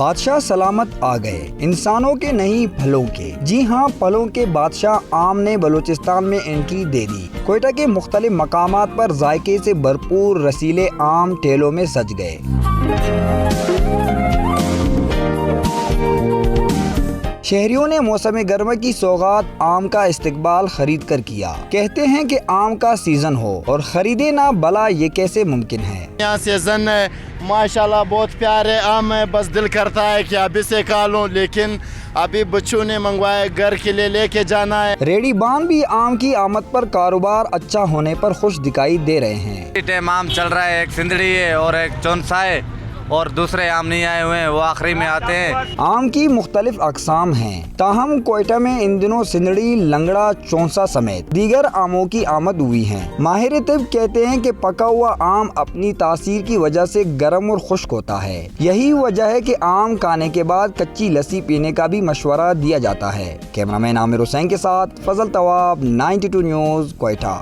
بادشاہ سلامت آ گئے، انسانوں کے نہیں پھلوں کے۔ جی ہاں، پھلوں کے بادشاہ آم نے بلوچستان میں انٹری دے دی۔ کوئٹہ کے مختلف مقامات پر ذائقے سے بھرپور رسیلے آم ٹھیلوں میں سج گئے۔ شہریوں نے موسم گرما کی سوغات آم کا استقبال خرید کر کیا۔ کہتے ہیں کہ آم کا سیزن ہو اور خریدے نہ، بھلا یہ کیسے ممکن ہے؟ یہاں سیزن ہے ماشاءاللہ، بہت پیارے آم ہے، بس دل کرتا ہے کہ ابھی سے کھا لوں، لیکن ابھی بچوں نے منگوائے، گھر کے لیے لے کے جانا ہے۔ ریڈی بان بھی آم کی آمد پر کاروبار اچھا ہونے پر خوش دکھائی دے رہے ہیں۔ اس ٹائم آم چل رہا ہے، ایک سندڑی ہے اور ایک چونسا ہے، اور دوسرے آم نہیں آئے ہوئے ہیں، وہ آخری میں آتے ہیں۔ آم کی مختلف اقسام ہیں، تاہم کوئٹہ میں ان دنوں سندڑی، لنگڑا، چونسا سمیت دیگر آموں کی آمد ہوئی ہے۔ ماہر طب کہتے ہیں کہ پکا ہوا آم اپنی تاثیر کی وجہ سے گرم اور خشک ہوتا ہے۔ یہی وجہ ہے کہ آم کھانے کے بعد کچی لسی پینے کا بھی مشورہ دیا جاتا ہے۔ کیمرہ مین عامر حسین کے ساتھ فضل طواب، 92 نیوز، کوئٹہ۔